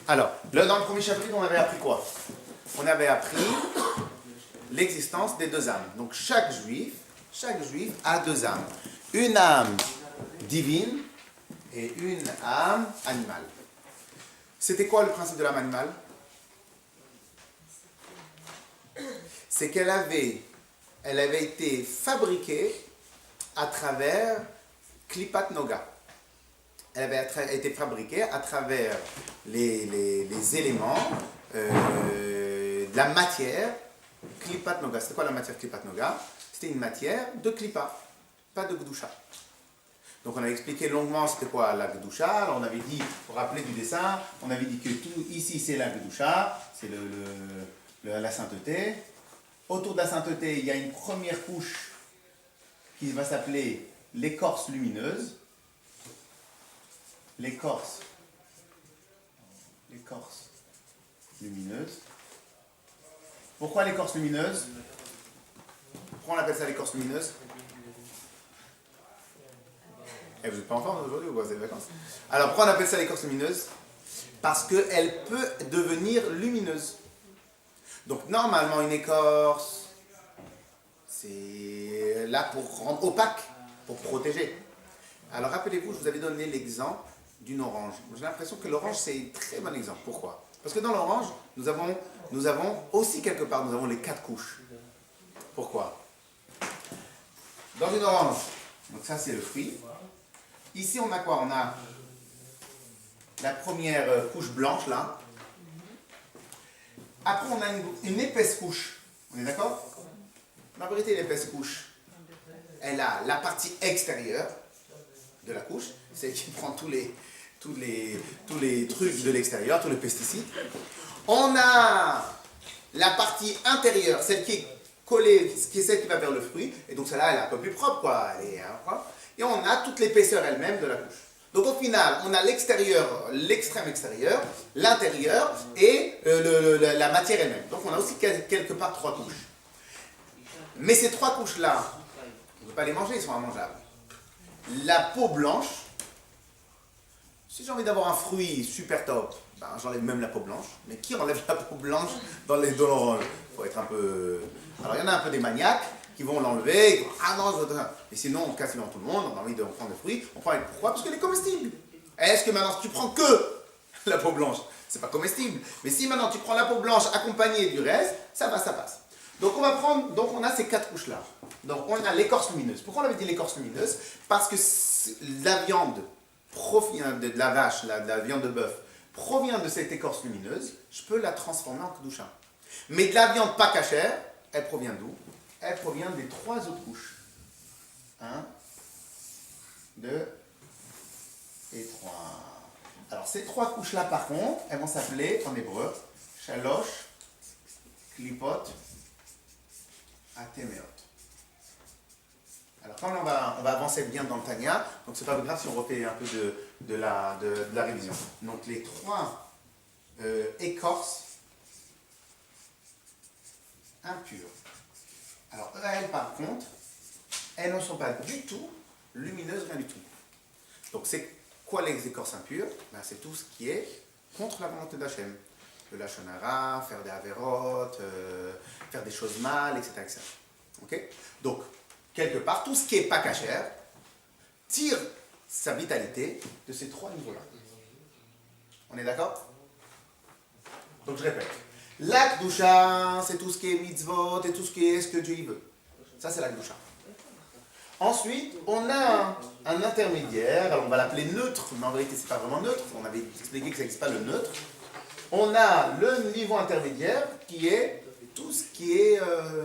Alors, là, dans le premier chapitre, on avait appris quoi? On avait appris l'existence des deux âmes. Donc, chaque juif a deux âmes. Une âme divine et une âme animale. C'était quoi le principe de l'âme animale? C'est qu'elle avait été fabriquée à travers Klipat Noga. Elle avait été fabriquée à travers les éléments de la matière Klipat Noga. C'était quoi la matière Klipat Noga? C'était une matière de Klipa, pas de Gdusha. Donc on a expliqué longuement c'était quoi la Gdusha. Alors on avait dit, pour rappeler du dessin, on avait dit que tout ici c'est la Gdusha, c'est la sainteté. Autour de la sainteté, il y a une première couche qui va s'appeler l'écorce lumineuse. L'écorce lumineuse. Pourquoi l'écorce lumineuse? Pourquoi on appelle ça l'écorce lumineuse? Eh, vous n'êtes pas en forme aujourd'hui ou quoi? C'est les vacances. Alors pourquoi on appelle ça l'écorce lumineuse? Parce qu'elle peut devenir lumineuse. Donc normalement une écorce, c'est là pour rendre opaque, pour protéger. Alors rappelez-vous, je vous avais donné l'exemple d'une orange. J'ai l'impression que l'orange c'est un très bon exemple. Pourquoi? Parce que dans l'orange, nous avons aussi quelque part, nous avons les 4 couches. Pourquoi? Dans une orange, donc ça c'est le fruit. Ici on a quoi? On a la première couche blanche là. Après on a une épaisse couche. On est d'accord? En vérité, l'épaisse couche, elle a la partie extérieure de la couche, c'est qui prend tous les trucs de l'extérieur, tous les pesticides. On a la partie intérieure, celle qui est collée, qui est celle qui va vers le fruit, et donc celle-là, elle est un peu plus propre, quoi. Elle est propre. Et on a toute l'épaisseur elle-même de la couche. Donc au final, on a l'extérieur, l'extrême extérieur, l'intérieur et la matière elle-même. Donc on a aussi quelque part 3 couches. Mais ces 3 couches-là, on ne peut pas les manger, ils sont immangeables. La peau blanche, si j'ai envie d'avoir un fruit super top, ben j'enlève même la peau blanche. Mais qui enlève la peau blanche dans l'orange? Il faut être un peu... Alors il y en a un peu des maniaques qui vont l'enlever, ah non, je veux... Et sinon on casse devant tout le monde, on a envie de prendre le fruit. On prend les... Pourquoi? Parce qu'elle est comestible. Est-ce que maintenant si tu prends que la peau blanche, c'est pas comestible. Mais si maintenant tu prends la peau blanche accompagnée du reste, ça va, ça passe. Donc on a ces 4 couches là. Donc on a l'écorce lumineuse. Pourquoi on avait dit l'écorce lumineuse? Parce que la viande provient de la vache, de la viande de bœuf, provient de cette écorce lumineuse. Je peux la transformer en kedusha. Mais de la viande pas cachère, elle provient d'où? Elle provient des 3 autres couches. 1, 2 et 3. Alors ces 3 couches là par contre, elles vont s'appeler en hébreu shalosh, klipot, Atéméot. Alors comme on va avancer bien dans le Tanya, donc c'est pas grave si on refait un peu de la révision. Donc les 3 écorces impures. Alors elles par contre, elles ne sont pas du tout lumineuses, rien du tout. Donc c'est quoi les écorces impures? Ben, c'est tout ce qui est contre la volonté d'Hachem. Le lachon hara, faire des avérotes, faire des choses mal, etc. etc. Okay? Donc, quelque part, tout ce qui n'est pas cachère tire sa vitalité de ces 3 niveaux-là. On est d'accord? Donc, je répète. La Kedusha, c'est tout ce qui est mitzvot et tout ce qui est ce que Dieu y veut. Ça, c'est la Kedusha. Ensuite, on a un intermédiaire, alors on va l'appeler neutre, mais en vérité, ce n'est pas vraiment neutre. On avait expliqué que ça n'existe pas le neutre. On a le niveau intermédiaire qui est tout ce qui est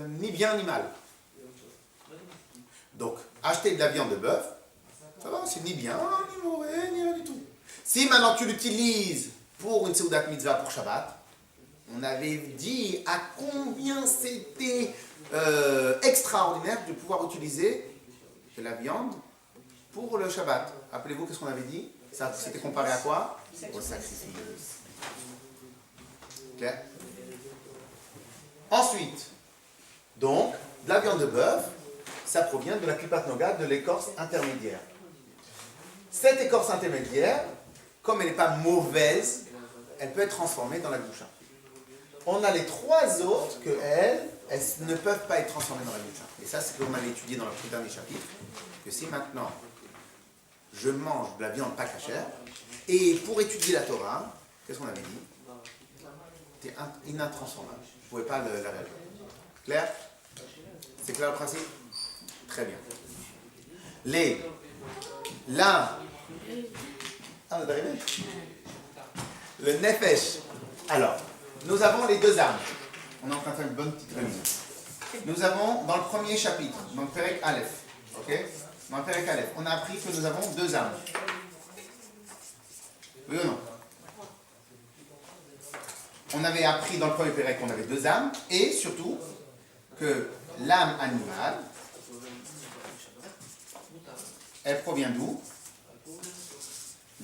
ni bien ni mal. Donc, acheter de la viande de bœuf, ça va, c'est ni bien, ni mauvais, ni rien du tout. Si maintenant tu l'utilises pour une seudat mitzvah pour Shabbat, on avait dit à combien c'était extraordinaire de pouvoir utiliser de la viande pour le Shabbat. Rappelez-vous qu'est-ce qu'on avait dit? Ça, c'était comparé à quoi? Au sacrifice. Clair? Ensuite, donc, de la viande de bœuf, ça provient de la klipat noga, de l'écorce intermédiaire. Cette écorce intermédiaire, comme elle n'est pas mauvaise, elle peut être transformée dans la Gdusha. On a les trois autres que elles ne peuvent pas être transformées dans la Gdusha. Et ça, c'est ce qu'on avait étudié dans le dernier chapitre, que si maintenant je mange de la viande pas cachère, et pour étudier la Torah, qu'est-ce qu'on avait dit? C'est intransformable. Vous ne pouvez pas la réaliser. Clair? C'est clair le principe? Très bien. Ah, on est arrivé? Le nefesh. Alors, nous avons les deux âmes. On est en train de faire une bonne petite révision. Nous avons, dans le premier chapitre, dans le Perek Aleph, ok? Dans le Perek Aleph, on a appris que nous avons deux âmes. Oui ou non? On avait appris dans le premier Perek qu'on avait deux âmes, et surtout, que l'âme animale, elle provient d'où?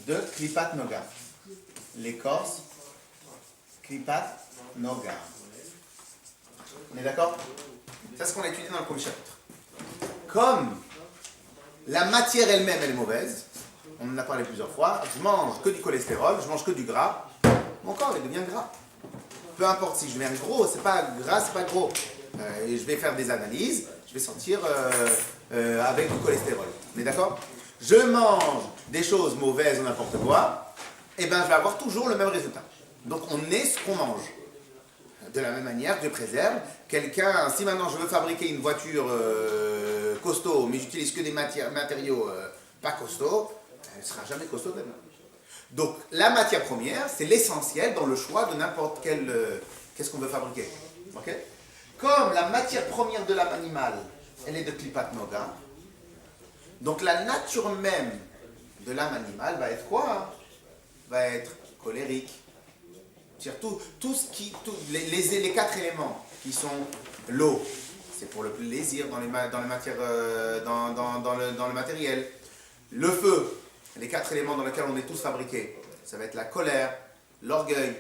De Klipat Noga. L'écorce Klipat Noga. On est d'accord? C'est ce qu'on a étudié dans le premier chapitre. Comme la matière elle-même, elle est mauvaise, on en a parlé plusieurs fois, je mange que du cholestérol, je mange que du gras, mon corps il devient gras. Peu importe si je deviens gros, c'est pas gras, c'est pas gros. Je vais faire des analyses, je vais sortir avec du cholestérol. On est d'accord? Je mange des choses mauvaises ou n'importe quoi, et ben je vais avoir toujours le même résultat. Donc on est ce qu'on mange. De la même manière, je préserve. Quelqu'un, si maintenant je veux fabriquer une voiture costaud, mais j'utilise que des matériaux pas costauds, elle ne sera jamais costaud de même. Donc la matière première, c'est l'essentiel dans le choix de n'importe quel... qu'est-ce qu'on veut fabriquer. Okay? Comme la matière première de l'âme animale, elle est de Klipat Noga, donc la nature même de l'âme animale va être quoi? Va être colérique. Tout ce qui, les quatre éléments qui sont l'eau, c'est pour le plaisir dans les matières, dans le matériel. Le feu, les quatre éléments dans lesquels on est tous fabriqués, ça va être la colère, l'orgueil,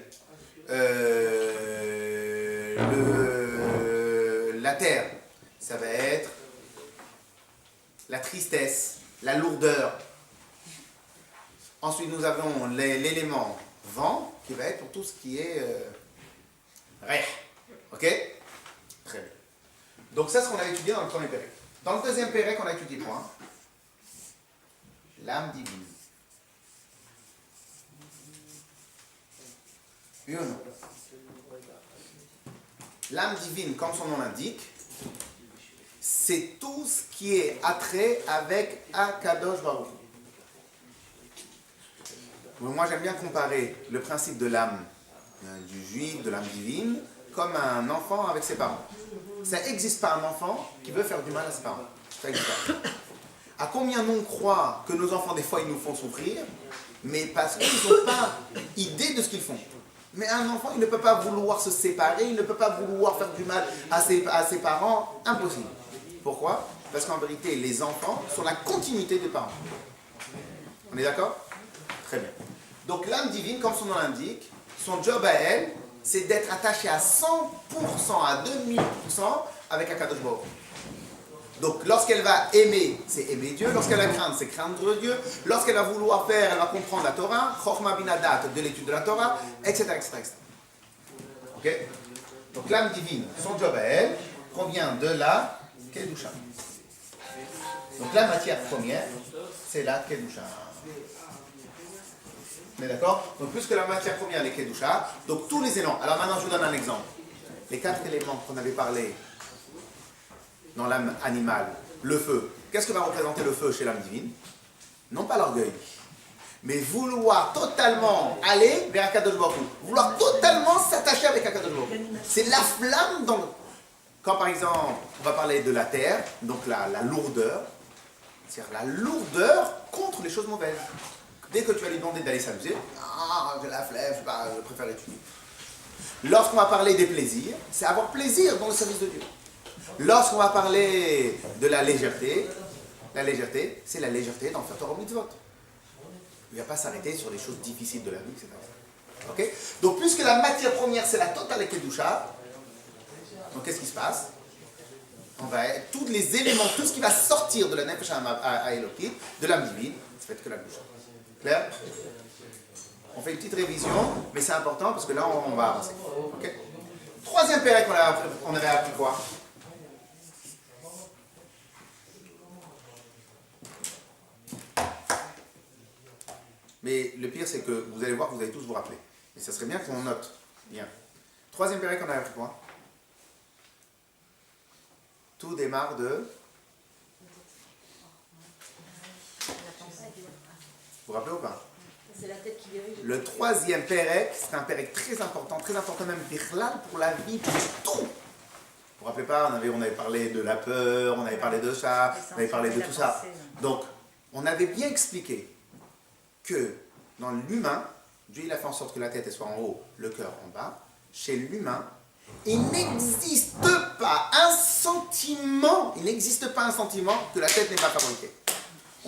la terre, ça va être la tristesse, la lourdeur. Ensuite, nous avons l'élément vent, qui va être pour tout ce qui est ré. Ok? Très bien. Donc ça, c'est ce qu'on a étudié dans le premier pérec. Dans le deuxième pérec, on a étudié quoi? L'âme divine. Oui ou non? L'âme divine, comme son nom l'indique, c'est tout ce qui est attrait avec Akadosh Baruch. Moi, j'aime bien comparer le principe de l'âme du juif, de l'âme divine, comme un enfant avec ses parents. Ça n'existe pas un enfant qui veut faire du mal à ses parents. Ça n'existe pas. À combien nous croient que nos enfants, des fois, ils nous font souffrir, mais parce qu'ils n'ont pas idée de ce qu'ils font. Mais un enfant, il ne peut pas vouloir se séparer, il ne peut pas vouloir faire du mal à ses parents. Impossible. Pourquoi? Parce qu'en vérité, les enfants sont la continuité des parents. On est d'accord? Très bien. Donc l'âme divine, comme son nom l'indique, son job à elle, c'est d'être attachée à 100%, à 2000% avec Akadosh Baruch. Donc lorsqu'elle va aimer, c'est aimer Dieu. Lorsqu'elle va craindre, c'est craindre Dieu. Lorsqu'elle va vouloir faire, elle va comprendre la Torah, Chochma Binadat, de l'étude de la Torah, etc. Ok? Donc l'âme divine, son job à elle, provient de la Kedusha. Donc la matière première, c'est la Kedusha. Mais d'accord? Donc plus que la matière première, les Kedusha, donc tous les éléments. Alors maintenant je vous donne un exemple. Les quatre éléments qu'on avait parlé dans l'âme animale, le feu. Qu'est-ce que va représenter le feu chez l'âme divine? Non pas l'orgueil, mais vouloir totalement aller vers Akadosh Baruch Hu. Vouloir totalement s'attacher avec Akadosh Baruch Hu. C'est la flamme dans le... Quand par exemple, on va parler de la terre, donc la lourdeur, c'est-à-dire la lourdeur contre les choses mauvaises. Dès que tu vas lui demander d'aller s'amuser, j'ai la flemme, je préfère étudier. Lorsqu'on va parler des plaisirs, c'est avoir plaisir dans le service de Dieu. Lorsqu'on va parler de la légèreté, c'est la légèreté dans le faire Torah Mitzvot. Il ne va pas s'arrêter sur les choses difficiles de la vie, etc. Okay? Donc, puisque la matière première, c'est la totale Kedusha, donc qu'est-ce qui se passe? Tous les éléments, tout ce qui va sortir de la Nefesh à Elokit, de l'âme divine, ça fait que la Kedusha. Clair? On fait une petite révision, mais c'est important parce que là, on va avancer. Okay. Troisième pérec, on avait appris quoi? Mais le pire, c'est que vous allez voir que vous allez tous vous rappeler. Et ça serait bien qu'on note. Bien. Troisième pérec, on avait appris quoi? Tout démarre de... Vous vous rappelez ou pas? C'est la tête qui dirige. Le troisième pérec, c'est un pérec très important même pour la vie, pour tout. Vous vous rappelez pas, on avait parlé de la peur, on avait parlé de ça, on avait parlé de tout ça. Donc, on avait bien expliqué que dans l'humain, Dieu il a fait en sorte que la tête soit en haut, le cœur en bas. Chez l'humain, il n'existe pas un sentiment que la tête n'est pas fabriquée.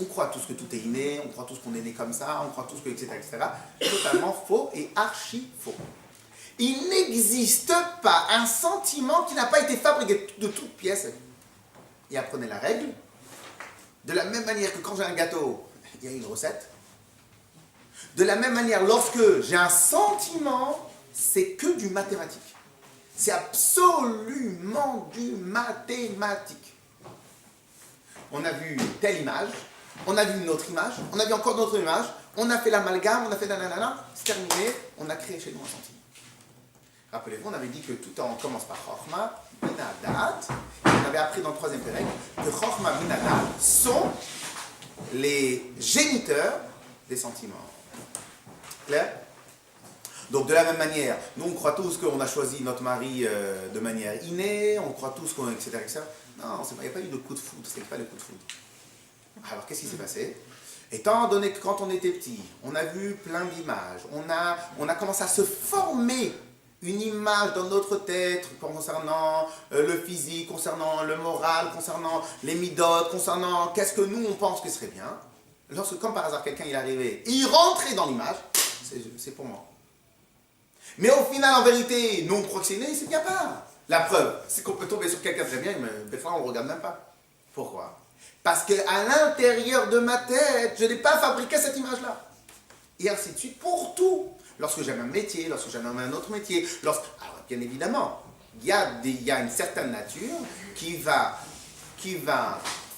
On croit tous que tout est inné, on croit tous qu'on est né comme ça, on croit tous que, etc., etc. Totalement faux et archi faux. Il n'existe pas un sentiment qui n'a pas été fabriqué de toutes pièces. Et apprenez la règle. De la même manière que quand j'ai un gâteau, il y a une recette. De la même manière, lorsque j'ai un sentiment, c'est que du mathématique. C'est absolument du mathématique. On a vu telle image, on a vu une autre image, on a vu encore d'autres images, on a fait l'amalgame, on a fait nanana, c'est terminé, on a créé chez nous un sentiment. Rappelez-vous, on avait dit que tout commence par Chochma, Bina, Da'at, et on avait appris dans le troisième pérec que Chochma, Bina, Da'at sont les géniteurs des sentiments. Clair? Donc de la même manière, nous on croit tous qu'on a choisi notre mari de manière innée, on croit tous qu'on... etc. etc. Non, il n'y a pas eu de coup de foudre, c'est pas le coup de foudre. Alors qu'est-ce qui s'est passé? Étant donné que quand on était petit, on a vu plein d'images, on a commencé à se former une image dans notre tête concernant le physique, concernant le moral, concernant les midotes, concernant qu'est-ce que nous on pense que serait bien. Lorsque comme par hasard quelqu'un il arrivait et il rentrait dans l'image, c'est pour moi. Mais au final, en vérité, nous on croit que c'est né, c'est bien pas. La preuve, c'est qu'on peut tomber sur quelqu'un très bien, mais des fois on ne regarde même pas. Pourquoi? Parce qu'à l'intérieur de ma tête, je n'ai pas fabriqué cette image-là. Et ainsi de suite, pour tout. Lorsque j'aime un métier, lorsque j'aime un autre métier, alors bien évidemment, il y a une certaine nature qui va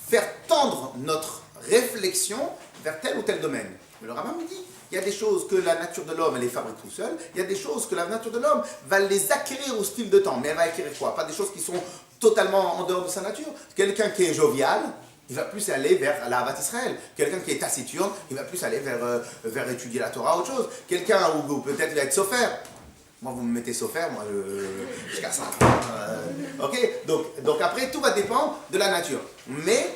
faire tendre notre réflexion vers tel ou tel domaine. Mais le Rambam me dit, il y a des choses que la nature de l'homme, elle les fabrique tout seul. Il y a des choses que la nature de l'homme va les acquérir au fil de temps. Mais elle va acquérir quoi? Pas des choses qui sont totalement en dehors de sa nature. Quelqu'un qui est jovial, il va plus aller vers la Havat Israël. Quelqu'un qui est taciturne, il va plus aller vers étudier la Torah, autre chose. Quelqu'un où peut-être il va être sophère. Moi, vous me mettez sophère, moi, je casse un. Ok, donc après, tout va dépendre de la nature. Mais,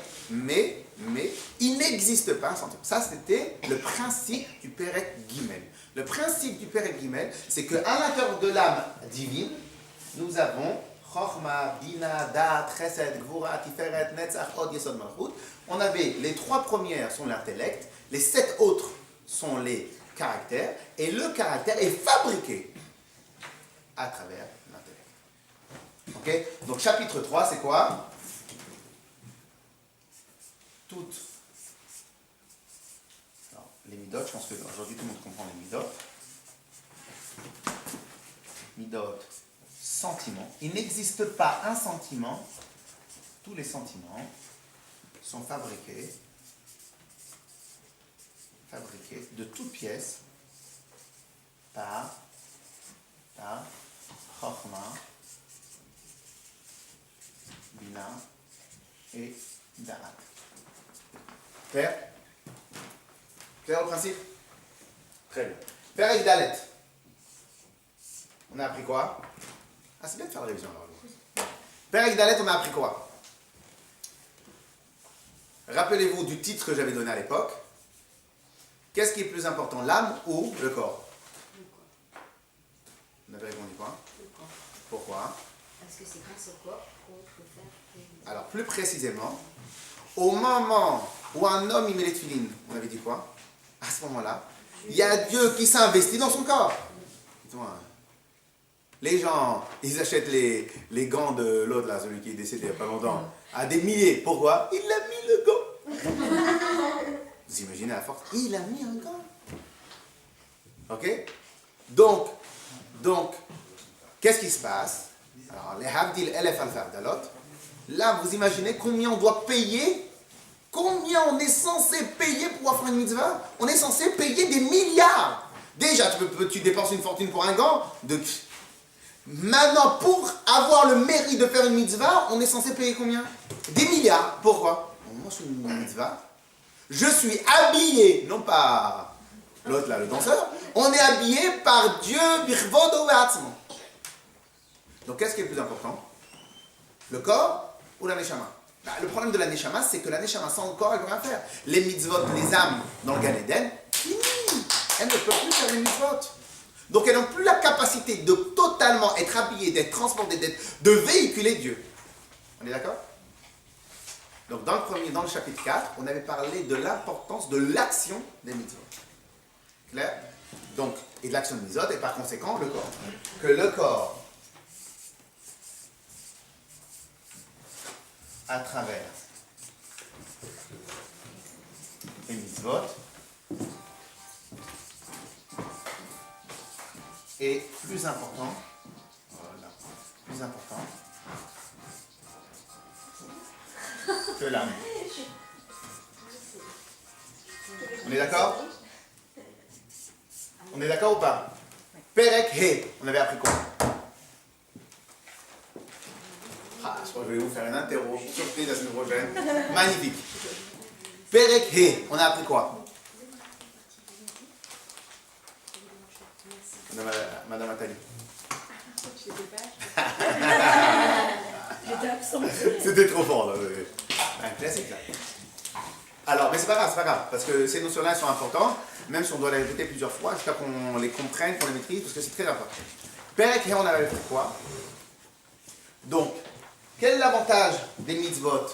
il n'existe pas un sentiment. Ça, c'était le principe du Perek Gimel. Le principe du Perek Gimel, c'est qu'à l'intérieur de l'âme divine, nous avons Chochma, Bina, Da'at, Chesed, Gvura, Tiferet, Netzach, Od, Yesod, Malchut. On avait les 3 premières sont l'intellect, les 7 autres sont les caractères, et le caractère est fabriqué à travers l'intellect. Ok? Donc chapitre 3, c'est quoi? Toutes. Alors, les midotes, je pense qu'aujourd'hui tout le monde comprend les midotes. Midotes, sentiments. Il n'existe pas un sentiment. Tous les sentiments sont fabriqués de toutes pièces par Chochma, Bina et Da'at. Clair? Clair au principe? Très bien. Perek Dalet. On a appris quoi? Ah, c'est bien de faire la révision alors. Perek Dalet, on a appris quoi? Rappelez-vous du titre que j'avais donné à l'époque. Qu'est-ce qui est plus important, l'âme ou le corps? On avait répondu quoi? Le corps. Pourquoi? Parce que c'est grâce au corps qu'on peut faire. Alors, plus précisément, au moment où un homme il met les tefilines, on avait dit quoi? À ce moment-là, il y a Dieu qui s'investit dans son corps. Dites-moi, les gens, ils achètent les gants de l'autre, là, celui qui est décédé il n'y a pas longtemps, à des milliers. Pourquoi? Il a mis le gant. Vous imaginez la force? Il a mis un gant. Ok? Donc, qu'est-ce qui se passe? Alors, les Habdil Elef Al-Fardalot, là, vous imaginez combien on doit payer? Combien on est censé payer pour avoir une mitzvah? On est censé payer des milliards. Déjà, tu dépenses une fortune pour un gant. Maintenant, pour avoir le mérite de faire une mitzvah, on est censé payer combien? Des milliards. Pourquoi? Moi, je suis une mitzvah. Je suis habillé, non pas l'autre là, le danseur. On est habillé par Dieu, birvodo ve'atzmo. Donc, qu'est-ce qui est le plus important? Le corps ou la neshama? Le problème de la neshama, c'est que la neshama sans le corps, elle ne peut rien faire. Les mitzvot, les âmes dans le Gan Eden, fini. Elles ne peuvent plus faire les mitzvot. Donc elles n'ont plus la capacité de totalement être habillées, d'être transportées, de véhiculer Dieu. On est d'accord? Donc dans le chapitre 4, on avait parlé de l'importance de l'action des mitzvot. Clair? Donc, et de l'action des mitzvot, et par conséquent, le corps. Que le corps, à travers les mitzvot, est plus important, que l'âme. On est d'accord? On est d'accord ou pas? Perek He, on avait appris quoi? Je crois que je vais vous faire une interro, surprise la semaine prochaine. Magnifique. Perek He, on a appris quoi? Madame Attali. J'étais absente. C'était trop fort là. Un classique là. Alors, mais c'est pas grave, parce que ces notions-là sont importantes, même si on doit les répéter plusieurs fois, jusqu'à qu'on les comprenne, qu'on les maîtrise, parce que c'est très important. Perek, on avait fait quoi? Donc, quel est l'avantage des mitzvot?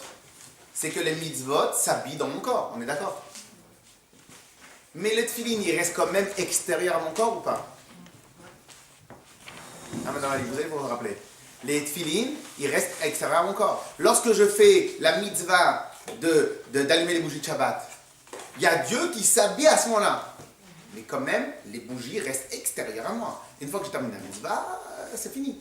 C'est que les mitzvot s'habillent dans mon corps, on est d'accord? Mais les tefilin, ils restent quand même extérieurs à mon corps ou pas? Ah, madame Ali, vous allez vous rappeler. Les tefilin, ils restent extérieurs à mon corps. Lorsque je fais la mitzvah d'allumer les bougies de Shabbat, il y a Dieu qui s'habille à ce moment-là. Mais quand même, les bougies restent extérieures à moi. Une fois que je termine la mitzvah, c'est fini.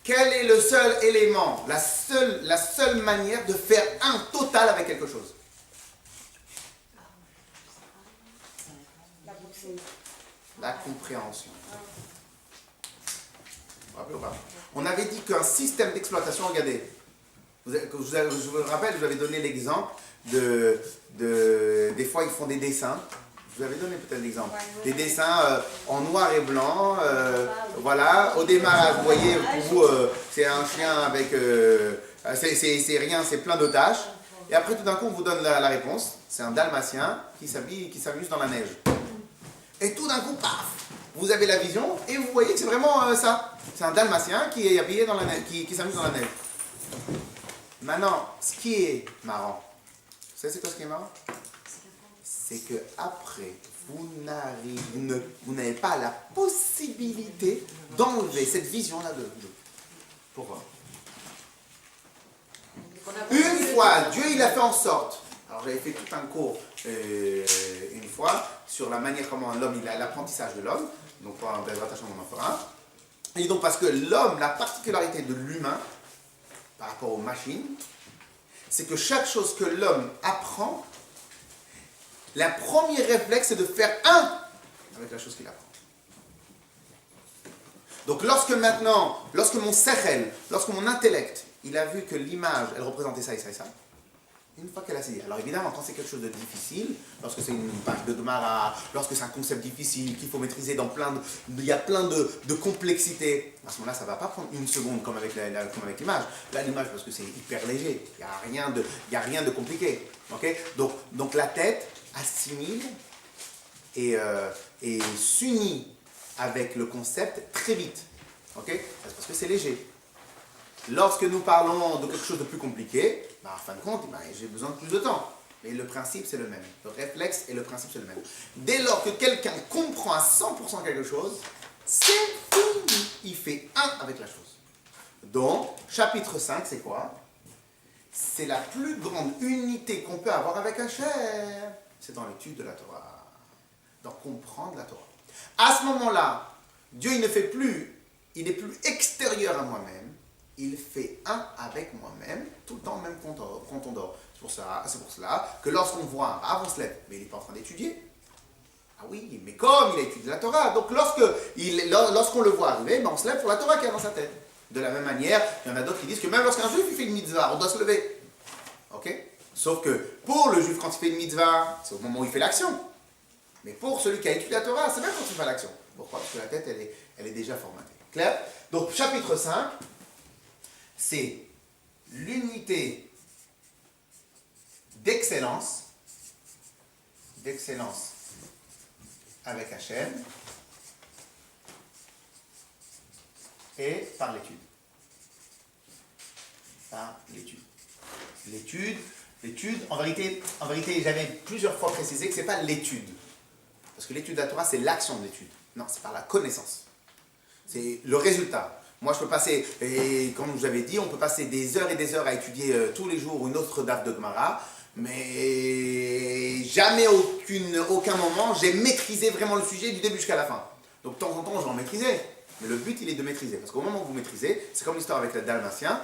Quel est le seul élément, la seule manière de faire un total avec quelque chose? La compréhension. Vous vous rappelez ou pas? On avait dit qu'un système d'exploitation, regardez, je vous rappelle, je vous avais donné l'exemple des fois ils font des dessins. Je vous avais donné peut-être l'exemple. Des dessins en noir et blanc, voilà. Au démarrage, vous voyez, pour vous, c'est un chien avec... c'est rien, c'est plein de taches. Et après, tout d'un coup, on vous donne la réponse. C'est un dalmatien qui s'amuse dans la neige. Et tout d'un coup, paf, vous avez la vision et vous voyez que c'est vraiment ça. C'est un dalmatien qui est habillé dans la neige, qui s'amuse dans la neige. Maintenant, ce qui est marrant, vous savez c'est quoi ce qui est marrant? C'est que après, vous n'avez pas la possibilité d'enlever cette vision-là de Dieu. Pourquoi? Une fois, Dieu il a fait en sorte. Alors j'avais fait tout un cours une fois sur la manière comment l'homme, il a l'apprentissage de l'homme. Donc pour un attachement on en fera un. Et donc parce que l'homme, la particularité de l'humain par rapport aux machines, c'est que chaque chose que l'homme apprend, le premier réflexe c'est de faire un avec la chose qu'il apprend. Donc lorsque mon sechel, lorsque mon intellect, il a vu que l'image, elle représentait ça et ça et ça, une fois qu'elle a saisi. Alors évidemment, quand c'est quelque chose de difficile, lorsque c'est une page de Gemara, lorsque c'est un concept difficile qu'il faut maîtriser il y a plein de complexité, à ce moment-là, ça ne va pas prendre une seconde comme avec l'image. Là, l'image, parce que c'est hyper léger, il n'y a rien de compliqué. Okay? Donc la tête assimile et s'unit avec le concept très vite. Okay? C'est parce que c'est léger. Lorsque nous parlons de quelque chose de plus compliqué, en fin de compte, j'ai besoin de plus de temps. Mais le principe, c'est le même. Le réflexe et le principe, c'est le même. Dès lors que quelqu'un comprend à 100% quelque chose, c'est fini. Il fait un avec la chose. Donc, chapitre 5, c'est quoi? C'est la plus grande unité qu'on peut avoir avec Hachem. C'est dans l'étude de la Torah. dans comprendre la Torah. À ce moment-là, Dieu il n'est plus extérieur à moi-même, il fait un avec moi-même, tout le temps, même quand on dort. C'est pour cela que lorsqu'on voit un rave, on se lève, mais il n'est pas en train d'étudier. Ah oui, mais comme il a étudié la Torah, donc lorsqu'on le voit arriver, ben on se lève pour la Torah qui est dans sa tête. De la même manière, il y en a d'autres qui disent que même lorsqu'un juif il fait une mitzvah, on doit se lever. Ok? Sauf que pour le juif, quand il fait une mitzvah, c'est au moment où il fait l'action. Mais pour celui qui a étudié la Torah, c'est même quand il fait l'action. Pourquoi? Parce que la tête, elle est déjà formatée. Clair? Donc, chapitre 5, c'est l'unité d'excellence avec Hachem et par l'étude. Par l'étude. L'étude, en vérité, j'avais plusieurs fois précisé que ce n'est pas l'étude. Parce que l'étude de la Torah, c'est l'action de l'étude. Non, c'est par la connaissance. C'est le résultat. Moi, je peux passer, et comme je vous avais dit, on peut passer des heures et des heures à étudier tous les jours une autre date de Gemara, mais jamais aucun moment, j'ai maîtrisé vraiment le sujet du début jusqu'à la fin. Donc, de temps en temps, je vais en maîtriser. Mais le but, il est de maîtriser. Parce qu'au moment où vous maîtrisez, c'est comme l'histoire avec le Dalmatien,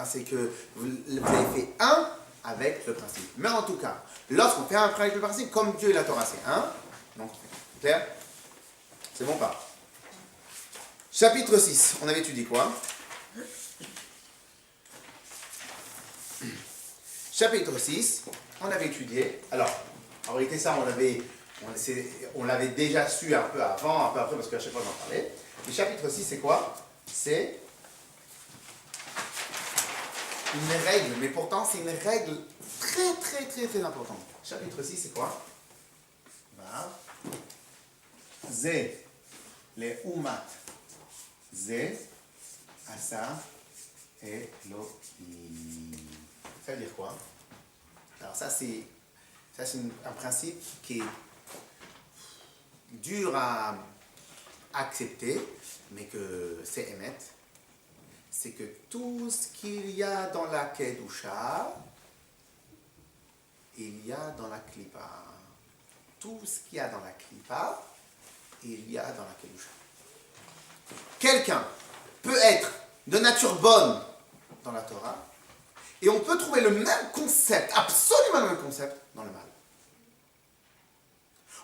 c'est que vous avez fait un avec le principe. Mais en tout cas, lorsqu'on fait un avec le principe, comme Dieu et la Torah, c'est un. Donc, clair? C'est bon pas? Chapitre 6, on avait étudié quoi? Chapitre 6, on avait étudié. Alors, en réalité, ça, on l'avait déjà su un peu avant, un peu après, parce qu'à chaque fois, j'en parlais. Le chapitre 6, c'est quoi? C'est une règle, mais pourtant, c'est une règle très, très, très, très importante. Chapitre 6, c'est quoi? Zé, les umat, Zé, Asa, Elohim. Ça veut dire quoi? Alors ça c'est un principe qui est dur à accepter, mais que c'est émet. C'est que tout ce qu'il y a dans la Kedusha, il y a dans la Klippa. Tout ce qu'il y a dans la Klippa, il y a dans la Kedusha. Quelqu'un peut être de nature bonne dans la Torah, et on peut trouver le même concept, absolument le même concept, dans le mal.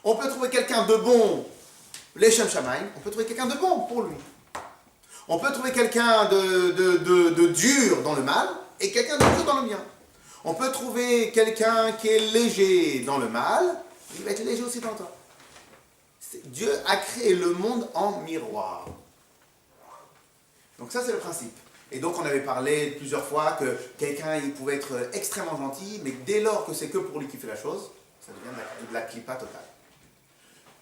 On peut trouver quelqu'un de bon, les Shem Shamaim, on peut trouver quelqu'un de bon pour lui. On peut trouver quelqu'un de dur dans le mal, et quelqu'un de dur dans le bien. On peut trouver quelqu'un qui est léger dans le mal, il va être léger aussi dans le temps. Dieu a créé le monde en miroir. Donc ça, c'est le principe. Et donc, on avait parlé plusieurs fois que quelqu'un, il pouvait être extrêmement gentil, mais dès lors que c'est que pour lui qui fait la chose, ça devient de la clipa totale.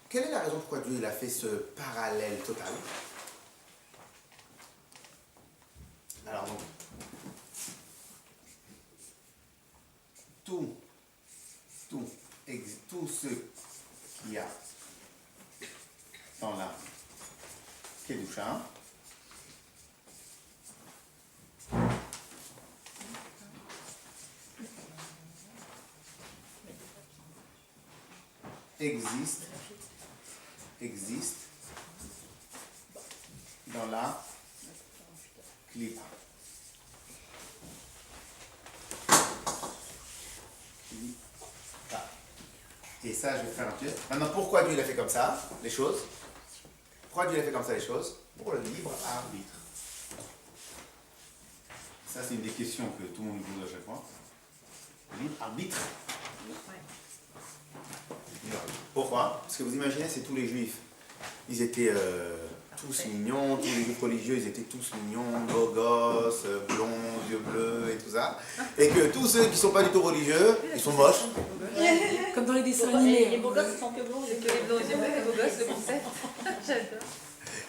Quelle est la raison pourquoi Dieu il a fait ce parallèle total? Alors, donc, tout ce qu'il y a dans la Kedusha, existe dans la Klippa. Et ça, je vais faire un peu. Maintenant, pourquoi Dieu il a fait comme ça, les choses? Pourquoi Dieu a fait comme ça, les choses? Pour le libre arbitre. Ça, c'est une des questions que tout le monde nous pose à chaque fois. Le libre arbitre. Pourquoi? Parce que vous imaginez, c'est tous les juifs. Ils étaient tous mignons, tous les juifs religieux, ils étaient tous mignons, beaux gosses, blonds, yeux bleus et tout ça. Et que tous ceux qui ne sont pas du tout religieux, ils sont moches. Comme dans les dessins animés. Les beaux gosses, ils sont que blonds, les blonds, les beaux gosses, le concept. J'adore.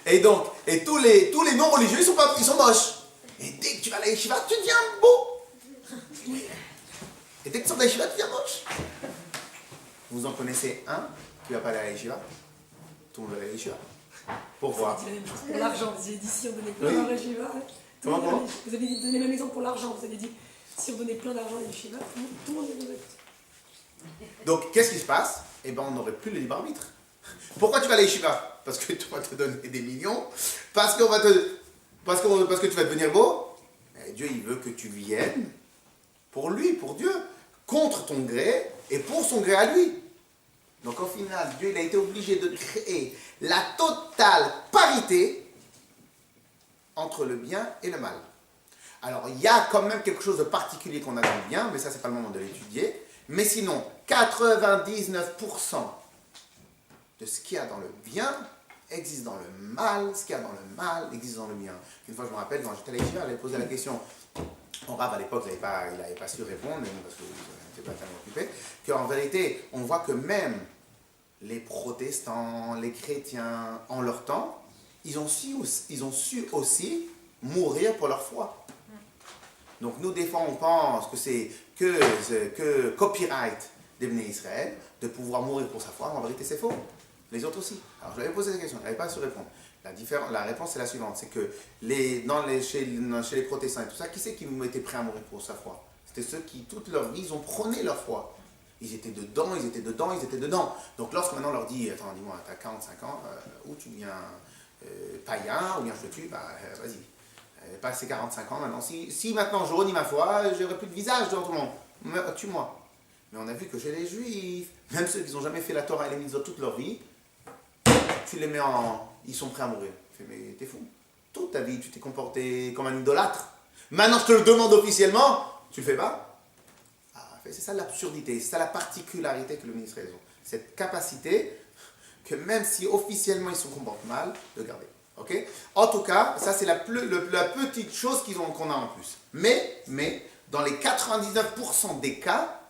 Et donc, et tous les non religieux, ils sont moches. Et dès que tu vas à la yeshiva, tu deviens beau. Et dès que tu sors de la yeshiva, tu deviens moche. Vous en connaissez un qui ne va pas aller à la yeshiva? Tout le monde va aller à la yeshiva. Pourquoi? Pour l'argent, vous avez dit si on donnait plein d'argent à Yeshiva. Vous avez donné le même exemple pour l'argent, vous avez dit si on donnait plein d'argent à Yeshiva, tout le monde est. Donc, qu'est-ce qui se passe? Eh bien, on n'aurait plus le libre arbitre. Pourquoi tu vas à la yeshiva? Parce que tu vas te donner des millions, parce que tu vas devenir beau. Et Dieu, il veut que tu viennes pour lui, pour Dieu, contre ton gré et pour son gré à lui. Donc au final, Dieu, il a été obligé de créer la totale parité entre le bien et le mal. Alors, il y a quand même quelque chose de particulier qu'on a dans le bien, mais ça, c'est pas le moment de l'étudier. Mais sinon, 99% de ce qu'il y a dans le bien existe dans le mal, ce qu'il y a dans le mal existe dans le bien. Une fois, je me rappelle, quand j'étais à l'Égypte, j'avais posé la question, en rab à l'époque, il n'avait pas su répondre, mais bon, parce que je n'étais pas tellement occupé, qu'en vérité, on voit que même les protestants, les chrétiens, en leur temps, ils ont su aussi mourir pour leur foi. Donc nous, des fois, on pense que c'est que copyright des Bnei Israël, de pouvoir mourir pour sa foi, en vérité c'est faux. Les autres aussi. Alors je lui avais posé cette question, je n'avais pas su répondre. La réponse est la suivante, c'est que chez les protestants et tout ça, qui c'est qui était prêt à mourir pour sa foi? C'était ceux qui, toute leur vie, ils ont prôné leur foi. Ils étaient dedans, ils étaient dedans, ils étaient dedans. Donc lorsque maintenant on leur dit, attends, dis-moi, tu as 45 ans, ou tu deviens païen, ou bien je te tue, vas-y. Passé 45 ans maintenant. Si maintenant je renie ma foi, j'aurai plus de visage devant tout le monde. Tue-moi. Mais on a vu que chez les juifs, même ceux qui n'ont jamais fait la Torah et les mitzvot toute leur vie, tu les mets ils sont prêts à mourir. Tu fais, mais t'es fou. Toute ta vie, tu t'es comporté comme un idolâtre. Maintenant, je te le demande officiellement, tu le fais pas. C'est ça l'absurdité, c'est ça la particularité que le ministre a. Cette capacité que même si officiellement ils se comportent mal, de garder. Okay? En tout cas, ça c'est la petite chose qu'on a en plus. Mais, dans les 99% des cas,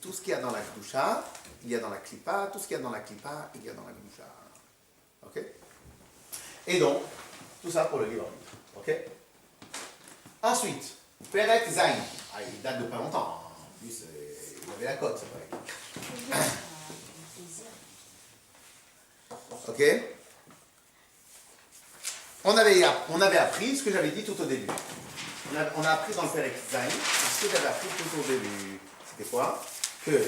tout ce qu'il y a dans la Kedusha, il y a dans la Klippa, tout ce qu'il y a dans la Klippa, il y a dans la Kedusha. Ok? Et donc, tout ça pour le livre. Ok? Ensuite, Perek Zain. Il date de pas longtemps. En plus, il avait la cote, c'est vrai. Ok? On avait appris ce que j'avais dit tout au début. On a appris dans le Perek Zain, ce que j'avais appris tout au début. C'était quoi? Que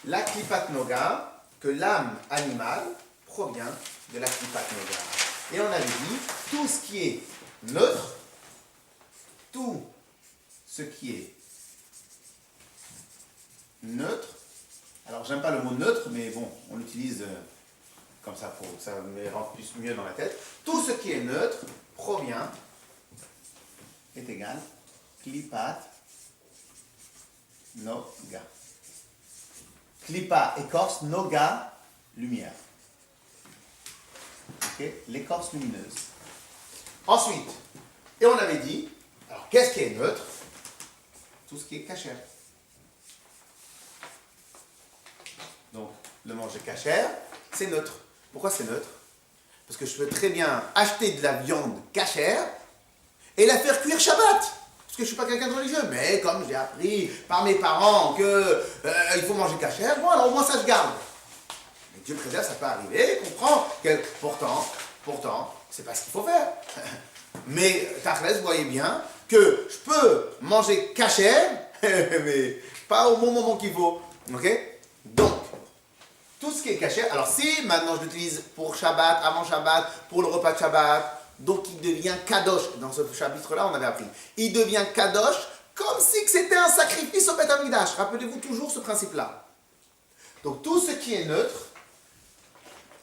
la Klippat Noga, que l'âme animale provient de la Klippat Noga. Et on avait dit, tout ce qui est neutre, tout ce qui est neutre, alors j'aime pas le mot neutre, mais bon, on l'utilise comme ça, ça me rentre mieux dans la tête. Tout ce qui est neutre provient, est égal, Klippat Noga. Klippa, écorce, Noga, lumière. Okay? L'écorce lumineuse. Ensuite, et on avait dit, alors qu'est-ce qui est neutre? Tout ce qui est cachère. Donc, le manger cachère, c'est neutre. Pourquoi c'est neutre? Parce que je peux très bien acheter de la viande cachère et la faire cuire Shabbat. Parce que je ne suis pas quelqu'un de religieux. Mais comme j'ai appris par mes parents qu'il faut manger cachère, bon, alors au moins ça se garde. Mais Dieu préserve, ça peut arriver, comprend que pourtant, c'est pas ce qu'il faut faire. Mais Tachlès, vous voyez bien que je peux manger cachère, mais pas au bon moment qu'il faut. Ok? Donc, tout ce qui est cachère, alors si maintenant je l'utilise pour Shabbat, avant Shabbat, pour le repas de Shabbat, donc il devient kadosh. Dans ce chapitre-là, on avait appris. Il devient kadosh comme si c'était un sacrifice au Beth Amikdash. Rappelez-vous toujours ce principe-là. Donc tout ce qui est neutre,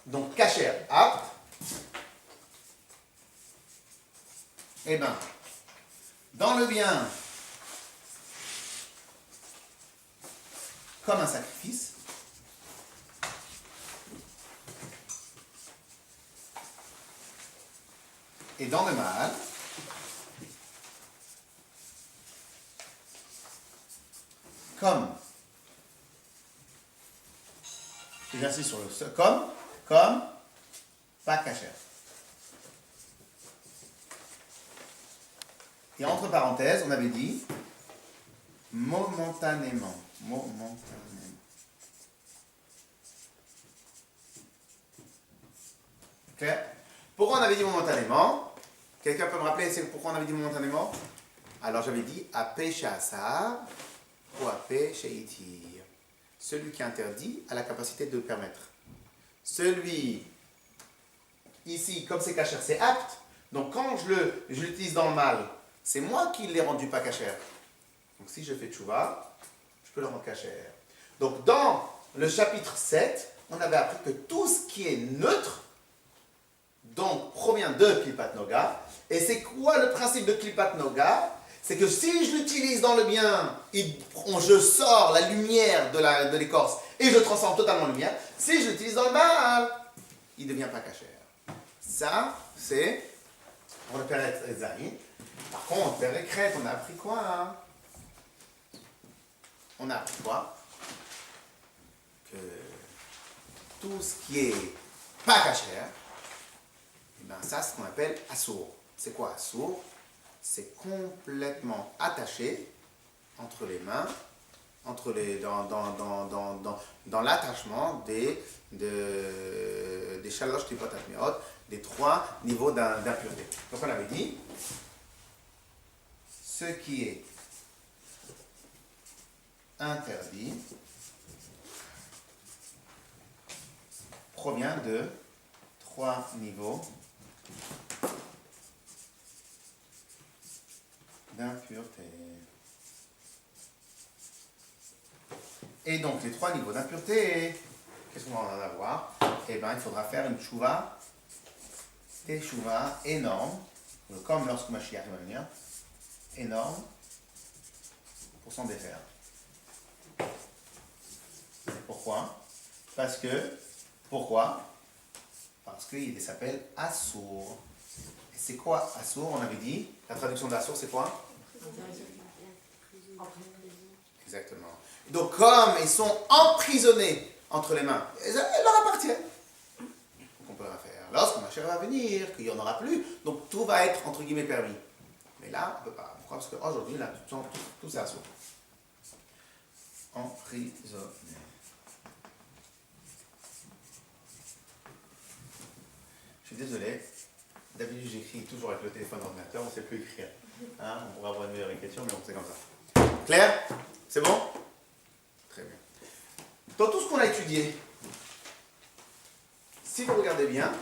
donc cachère, apte, eh bien, dans le bien, comme un sacrifice, et dans le mal, comme, j'insiste sur le comme, pas cachère. Et entre parenthèses, on avait dit momentanément. Clair? Pourquoi on avait dit momentanément? Quelqu'un peut me rappeler pourquoi on avait dit momentanément? Alors j'avais dit Apé Sha'asar ou Apé She'itir. Celui qui interdit a la capacité de permettre. celui ici, comme c'est cachère, c'est apte. Donc quand je l'utilise dans le mal, c'est moi qui l'ai rendu pas cachère. Donc si je fais tchouva, je peux le rendre cachère. Donc dans le chapitre 7, on avait appris que tout ce qui est neutre, donc provient de Klipat Noga. Et c'est quoi le principe de Klipat Noga? C'est que si je l'utilise dans le bien, je sors la lumière de l'écorce et je transforme totalement en lumière. Si je l'utilise dans le mal, il ne devient pas cachère. Ça, c'est pour le Père Ezaï. Par contre, Père Ekret, on a appris quoi hein? On a appris quoi? Que tout ce qui est pas cachère, ben ça, c'est ce qu'on appelle assour. C'est quoi assour? C'est complètement attaché entre les mains, dans l'attachement des shalosh klipot atmeot, des 3 niveaux d'impureté. Donc on avait dit, ce qui est interdit provient de 3 niveaux d'impureté. Et donc, les 3 niveaux d'impureté, qu'est-ce qu'on va en avoir? Eh bien, il faudra faire une tchouva, teshuva énorme, comme lorsque Mashiach va venir, énorme, pour s'en défaire. Pourquoi? Pourquoi? Parce qu'il s'appelle Assour. Et c'est quoi Assour? On avait dit, la traduction d'Assour, c'est quoi? Exactement. Donc, comme ils sont emprisonnés entre les mains, elles leur appartiennent. Donc, on peut rien faire. Lorsque Mashiach va venir, qu'il n'y en aura plus, donc tout va être, entre guillemets, permis. Mais là, on ne peut pas. Pourquoi? Parce qu'aujourd'hui, là, tout c'est Assour. Emprisonné. Je suis désolé. D'habitude, j'écris toujours avec le téléphone ordinateur, on ne sait plus écrire. Hein, on pourrait avoir une meilleure écriture, mais on fait comme ça. Clair? C'est bon? Très bien. Dans tout ce qu'on a étudié, si vous regardez bien,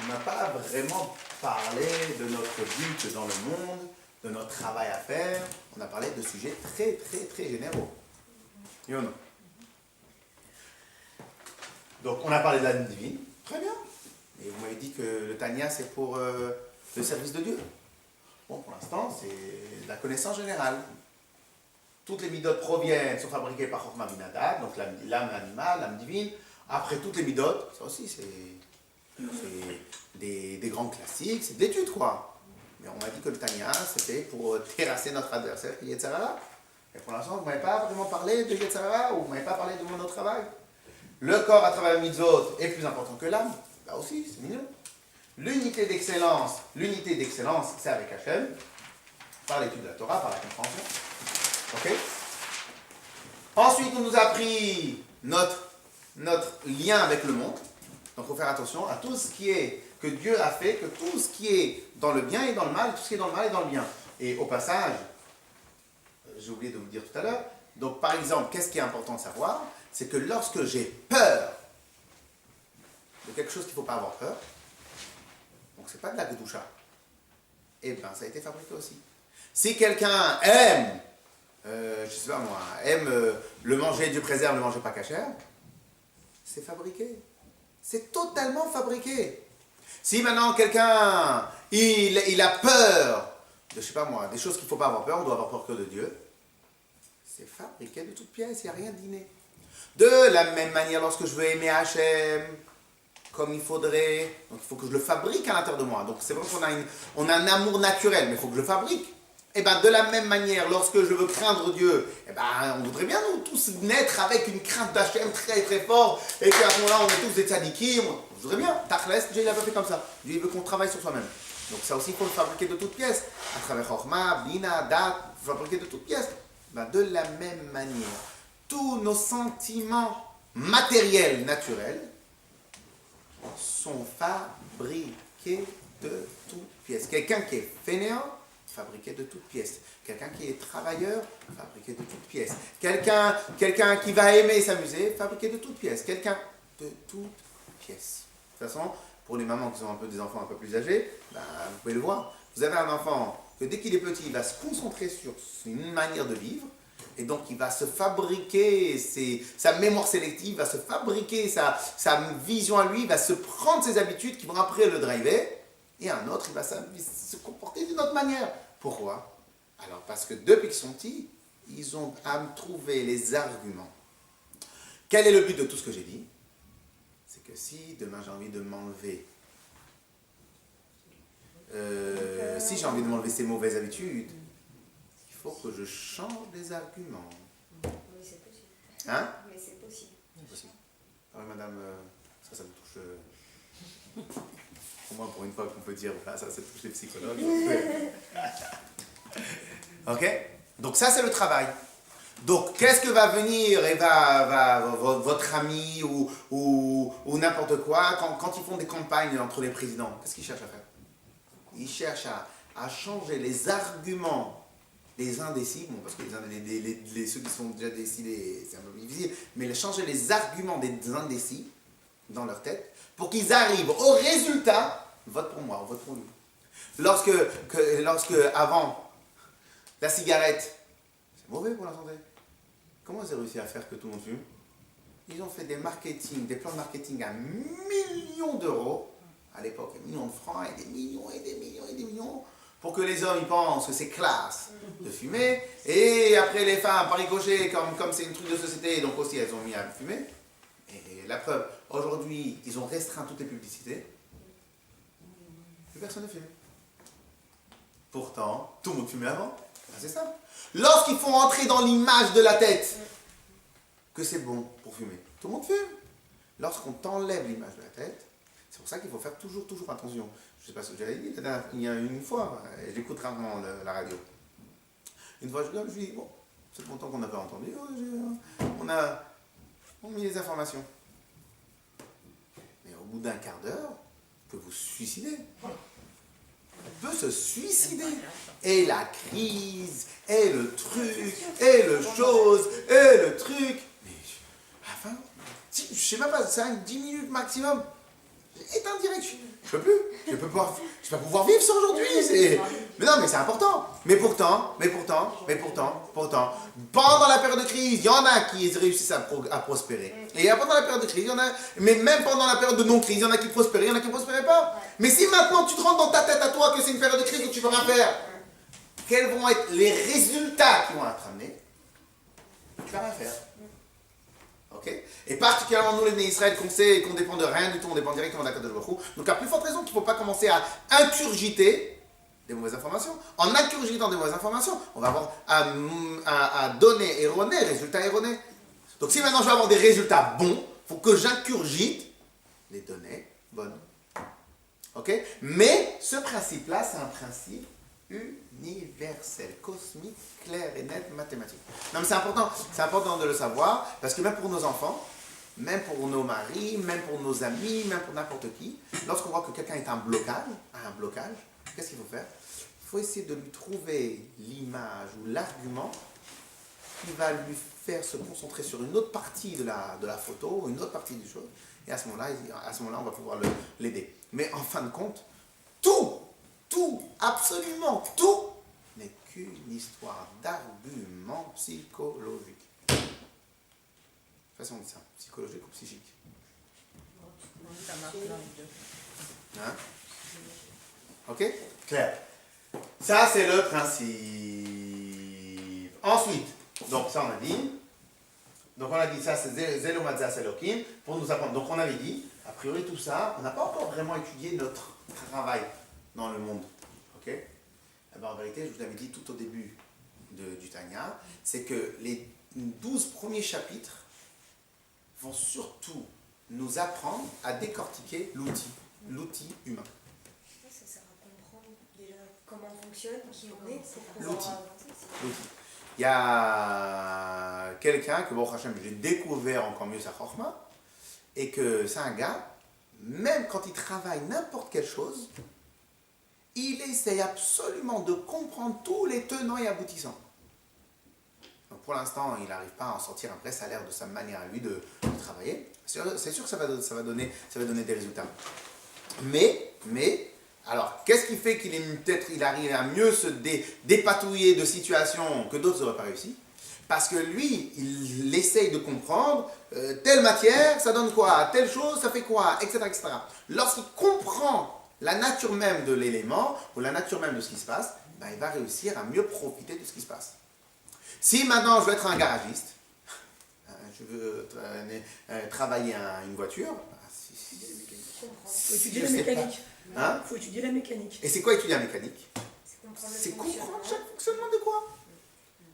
on n'a pas vraiment parlé de notre but dans le monde, de notre travail à faire. On a parlé de sujets très, très, très généraux. Oui ou non? Donc, on a parlé de l'âme divine. Très bien. Et vous m'avez dit que le Tanya, c'est pour le service de Dieu. Bon, pour l'instant, c'est la connaissance générale. Toutes les midotes sont fabriquées par Chokhmah Binadad, donc l'âme animale, l'âme divine. Après, toutes les midotes, ça aussi, c'est des grands classiques, c'est de l'étude, quoi. Mais on m'a dit que le Tanya, c'était pour terrasser notre adversaire, qui est Yetzer Hara. Et pour l'instant, vous ne m'avez pas vraiment parlé de Yetzer Hara, ou vous ne m'avez pas parlé de mon autre travail. Le corps à travers la mitzvot est plus important que l'âme. Là aussi, c'est mignon. L'unité d'excellence, c'est avec Hachem, par l'étude de la Torah, par la compréhension. Ok? Ensuite, on nous a appris notre lien avec le monde. Donc, il faut faire attention à tout ce qui est que Dieu a fait, que tout ce qui est dans le bien et dans le mal, tout ce qui est dans le mal et dans le bien. Et au passage, j'ai oublié de vous dire tout à l'heure, donc par exemple, qu'est-ce qui est important de savoir? C'est que lorsque j'ai peur de quelque chose qu'il ne faut pas avoir peur, donc c'est pas de la Kedusha, eh bien ça a été fabriqué aussi. Si quelqu'un aime, je sais pas moi, le manger, Dieu préserve, le manger pas cachère, c'est fabriqué. C'est totalement fabriqué. Si maintenant quelqu'un, il a peur de, je sais pas moi, des choses qu'il ne faut pas avoir peur, on doit avoir peur que de Dieu, c'est fabriqué de toutes pièces, il n'y a rien d'inné. De la même manière, lorsque je veux aimer Hachem comme il faudrait, donc il faut que je le fabrique à l'intérieur de moi. Donc c'est vrai qu'on a un amour naturel, mais il faut que je le fabrique. Et bien de la même manière, lorsque je veux craindre Dieu, et ben on voudrait bien nous tous naître avec une crainte d'Hachem très très fort, et qu'à ce moment-là on est tous des tzadikim, on voudrait bien. Tachles, Dieu il n'a pas fait comme ça. Dieu il veut qu'on travaille sur soi-même. Donc ça aussi il faut le fabriquer de toutes pièces. À travers Chokhmah, Bina, Dat, fabriquer de toutes pièces. Ben, de la même manière, tous nos sentiments matériels, naturels, sont fabriqués de toutes pièces. Quelqu'un qui est fainéant, fabriqué de toutes pièces. Quelqu'un qui est travailleur, fabriqué de toutes pièces. Quelqu'un qui va aimer s'amuser, fabriqué de toutes pièces. Quelqu'un de toutes pièces. De toute façon, pour les mamans qui ont un peu des enfants un peu plus âgés, ben, vous pouvez le voir. Vous avez un enfant que dès qu'il est petit, il va se concentrer sur une manière de vivre. Et donc, il va se fabriquer sa mémoire sélective, va se fabriquer sa vision à lui, il va se prendre ses habitudes qui vont après le driver. Et un autre, il va se comporter d'une autre manière. Pourquoi? Alors, parce que depuis qu'ils sont petits, ils ont à trouver les arguments. Quel est le but de tout ce que j'ai dit? C'est que si demain j'ai envie de m'enlever, si j'ai envie de m'enlever ces mauvaises habitudes, il faut que je change les arguments. Oui, c'est possible. Hein? Mais c'est possible. C'est possible. Ah oui, madame, ça me touche. Au moins pour une fois qu'on peut dire, voilà, ça touche les psychologues. Ok? Donc ça, c'est le travail. Donc, qu'est-ce que va venir et votre ami ou n'importe quoi quand ils font des campagnes entre les présidents? Qu'est-ce qu'ils cherchent à faire? Ils cherchent à changer les arguments des indécis, bon, parce que ceux qui sont déjà décidés, c'est un peu difficile, mais changer les arguments des indécis dans leur tête pour qu'ils arrivent au résultat, vote pour moi, vote pour lui. Lorsque avant, la cigarette, c'est mauvais pour la santé. Comment ils ont réussi à faire que tout le monde fume? Ils ont fait des plans de marketing à millions d'euros, à l'époque, des millions de francs, et des millions, et des millions, et des millions, pour que les hommes ils pensent que c'est classe de fumer, et après les femmes, par ricochet, comme c'est une truc de société, donc aussi elles ont mis à fumer. Et la preuve, aujourd'hui, ils ont restreint toutes les publicités, plus personne ne fume. Pourtant, tout le monde fumait avant. C'est ça. Lorsqu'ils font entrer dans l'image de la tête que c'est bon pour fumer, tout le monde fume. Lorsqu'on t'enlève l'image de la tête, c'est pour ça qu'il faut faire toujours attention. Je ne sais pas ce que j'avais dit, il y a une fois, j'écoute rarement la radio. Une fois, je dis, bon, c'est longtemps qu'on n'a pas entendu, on a mis les informations. Mais au bout d'un quart d'heure, vous pouvez vous suicider. On peut se suicider. Et la crise, et le truc, et le chose, et le truc. Mais à la fin, je sais même pas, 5-10 minutes maximum. Éteins direct. Je peux plus. Je vais pas pouvoir vivre ça aujourd'hui. Mais non, mais c'est important. Mais pourtant, pendant la période de crise, il y en a qui réussissent à prospérer. Et pendant la période de crise, il y en a, mais même pendant la période de non-crise, il y en a qui prospéraient, il y en a qui ne prospéraient pas. Mais si maintenant tu te rends dans ta tête à toi que c'est une période de crise où tu ne peux rien faire, quels vont être les résultats qui vont être amenés? Tu ne vas rien faire. Okay. Et particulièrement nous les Bnei Israël qu'on sait qu'on dépend de rien du tout, on dépend directement d'Akadosh Baruch Hu. Donc à plus forte raison qu'il ne faut pas commencer à incurgiter des mauvaises informations. En incurgitant des mauvaises informations, on va avoir à donner erroné, résultats erronés. Donc si maintenant je vais avoir des résultats bons, il faut que j'incurgite les données bonnes. Ok? Mais ce principe-là, c'est un principe universel, cosmique, clair et net, mathématique. Non mais c'est important de le savoir, parce que même pour nos enfants, même pour nos maris, même pour nos amis, même pour n'importe qui, lorsqu'on voit que quelqu'un est à un blocage, qu'est-ce qu'il faut faire? Il faut essayer de lui trouver l'image ou l'argument qui va lui faire se concentrer sur une autre partie de la photo, une autre partie du chose, et à ce moment-là, on va pouvoir l'aider. Mais en fin de compte, tout, absolument tout, n'est qu'une histoire d'arguments psychologiques. De toute façon, on dit ça, psychologique ou psychique. Ça marche dans les deux. Hein? Ok? Clair. Ça, c'est le principe. Ensuite, donc ça, on a dit. Donc, on a dit ça, c'est Zelomatzas Elokim, pour nous apprendre. Donc, on avait dit, a priori, tout ça, on n'a pas encore vraiment étudié notre travail dans le monde. Ok? Eh bien, en vérité, je vous l'avais dit tout au début du Tanya, c'est que les 12 premiers chapitres vont surtout nous apprendre à décortiquer l'outil humain. Ça sert à comprendre déjà comment on fonctionne, qui on est, pour L'outil. pouvoir avancer. L'outil. Il y a quelqu'un que, bon, Hachem, j'ai découvert encore mieux sa chorma, et que c'est un gars, même quand il travaille n'importe quelle chose, il essaye absolument de comprendre tous les tenants et aboutissants. Donc pour l'instant, il n'arrive pas à en sortir un vrai salaire de sa manière à lui de travailler. C'est sûr que ça va donner des résultats. Mais, alors, qu'est-ce qui fait il arrive à mieux se dépatouiller de situations que d'autres n'auraient pas réussi? Parce que lui, il essaye de comprendre telle matière, ça donne quoi? Telle chose, ça fait quoi? Etc. etc. Lorsqu'il comprend la nature même de l'élément, ou la nature même de ce qui se passe, ben, il va réussir à mieux profiter de ce qui se passe. Si maintenant je veux être un garagiste, je veux travailler une voiture, faut étudier la mécanique. Hein? Faut étudier la mécanique. Et c'est quoi étudier la mécanique? C'est comprendre chaque fonctionnement de quoi?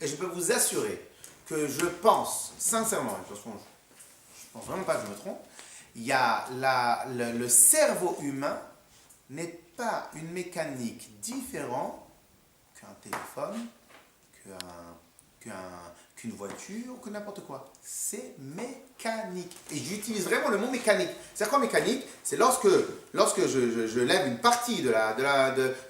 Et je peux vous assurer que je pense, sincèrement, je pense vraiment pas que je me trompe, il y a le cerveau humain n'est pas une mécanique différente qu'un téléphone, qu'une voiture, que n'importe quoi. C'est mécanique. Et j'utilise vraiment le mot mécanique. C'est quoi mécanique? C'est lorsque je lève une partie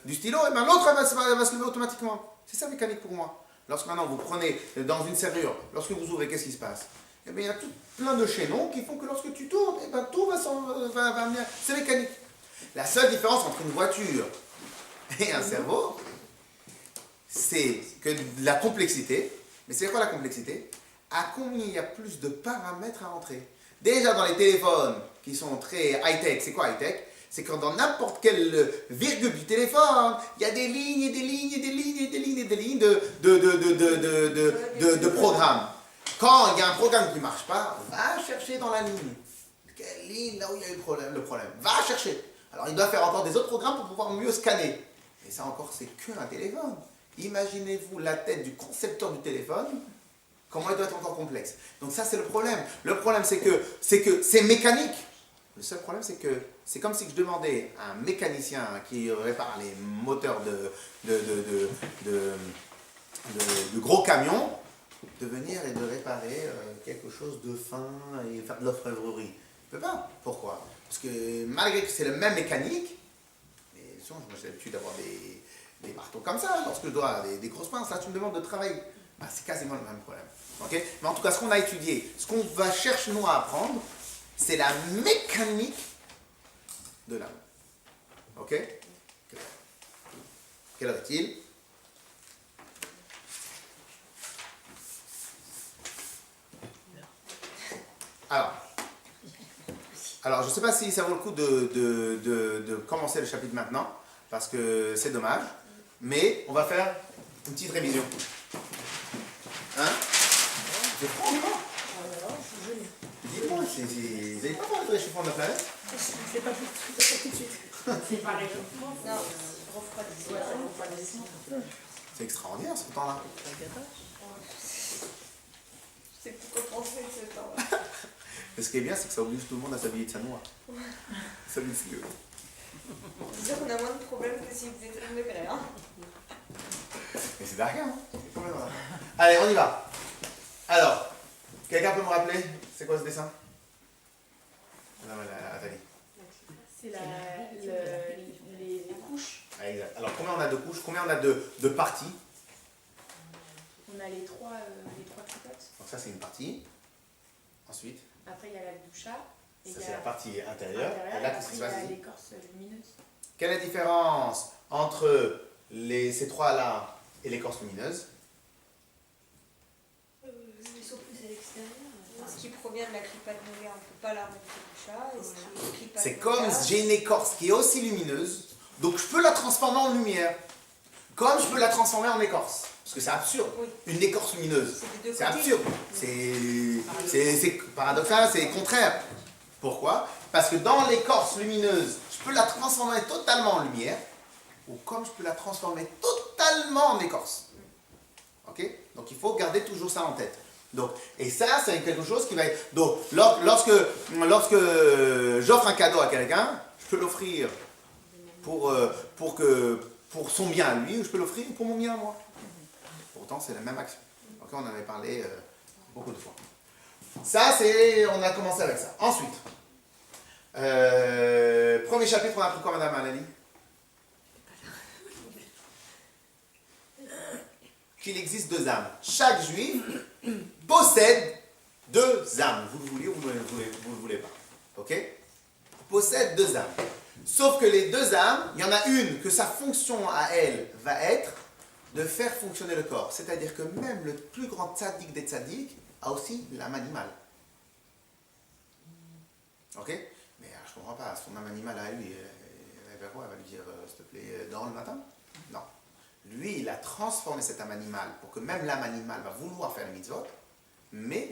du stylo, et ben l'autre va se lever automatiquement. C'est ça mécanique pour moi. Lorsque maintenant vous prenez dans une serrure, lorsque vous ouvrez, qu'est-ce qui se passe? Eh bien, il y a plein de chaînons qui font que lorsque tu tournes, eh ben, tout va venir. C'est mécanique. La seule différence entre une voiture et un cerveau, c'est que la complexité. Mais c'est quoi la complexité? À combien il y a plus de paramètres à entrer? Déjà dans les téléphones qui sont très high-tech, c'est quoi high-tech? C'est quand dans n'importe quelle virgule du téléphone, il y a des lignes et des lignes et des lignes et des lignes et des lignes de programmes. Quand il y a un programme qui ne marche pas, va chercher dans la ligne. Quelle ligne, là où il y a eu le problème. Va chercher. Alors il doit faire encore des autres programmes pour pouvoir mieux scanner. Et ça encore, c'est qu'un téléphone. Imaginez-vous la tête du concepteur du téléphone, comment il doit être encore complexe. Donc ça, c'est le problème. Le problème, c'est que c'est mécanique. Le seul problème, c'est que c'est comme si je demandais à un mécanicien qui répare les moteurs de gros camions de venir et de réparer quelque chose de fin et faire de l'orfèvrerie. Il ne peut pas. Pourquoi? Parce que malgré que c'est le même mécanique, mais souvent, j'ai l'habitude d'avoir des marteaux comme ça, lorsque je dois des grosses pinces, là tu me demandes de travailler. Ben, c'est quasiment le même problème. Okay? Mais en tout cas, ce qu'on a étudié, ce qu'on va chercher nous à apprendre, c'est la mécanique de l'âme. Ok? Quelle heure est-il? Alors, je ne sais pas si ça vaut le coup de commencer le chapitre maintenant, parce que c'est dommage, mais on va faire une petite révision. Hein? C'est froid, non? Dites-moi, vous n'avez pas parlé de réchauffement de la planète? C'est pas tout de suite. C'est pas réchauffement. Non, refroidissement. C'est extraordinaire ce temps-là. Je sais plus quoi penser de ce temps-là. Et ce qui est bien, c'est que ça oblige tout le monde à s'habiller de sa noix. Ça lui fait. C'est sûr qu'on a moins de problèmes que s'il faisait 30 degrés. Hein. Mais c'est dingue, hein? C'est quand même vrai. Allez, on y va. Alors, quelqu'un peut me rappeler, c'est quoi ce dessin? Nathalie. C'est les couches. Ah, exact. Alors, combien on a de couches? Combien on a de parties? On a les trois tripotes. Donc ça, c'est une partie. Ensuite, Après, il y a la doucha. ça, c'est la partie intérieure. Et là, qu'est-ce qui se passe? Il y a l'écorce lumineuse. Quelle est la différence entre ces trois-là et l'écorce lumineuse? Ils sont plus à l'extérieur. Ce qui provient de la clipate novaire, on ne peut pas la remettre au chat. Et ce qui est clipate C'est comme novaire, j'ai une écorce qui est aussi lumineuse, donc je peux la transformer en lumière. Comme je peux la transformer en écorce. Parce que c'est absurde. Oui. Une écorce lumineuse. C'est des deux C'est côtés. absurde. C'est paradoxal, c'est contraire. Pourquoi? Parce que dans l'écorce lumineuse, je peux la transformer totalement en lumière, ou comme je peux la transformer totalement en écorce. Ok? Donc il faut garder toujours ça en tête. Donc, et ça, c'est quelque chose qui va être... Donc, lorsque j'offre un cadeau à quelqu'un, je peux l'offrir pour son bien à lui, ou je peux l'offrir pour mon bien à moi. Pourtant, c'est la même action. Donc, on en avait parlé beaucoup de fois. Ça, on a commencé avec ça. Ensuite, premier chapitre, on a appris quoi, Madame Alali? qu'il existe deux âmes. Chaque juif possède deux âmes. Vous le voulez ou vous ne le voulez pas. Ok? Possède deux âmes. Sauf que les deux âmes, il y en a une que sa fonction à elle va être de faire fonctionner le corps. C'est-à-dire que même le plus grand tzaddik des tzaddiks a aussi l'âme animale. Ok? Mais je ne comprends pas, son âme animale à lui, elle va quoi? Elle va lui dire, s'il te plaît, dors le matin? Non. Lui, il a transformé cette âme animale pour que même l'âme animale va vouloir faire les mitzvot, mais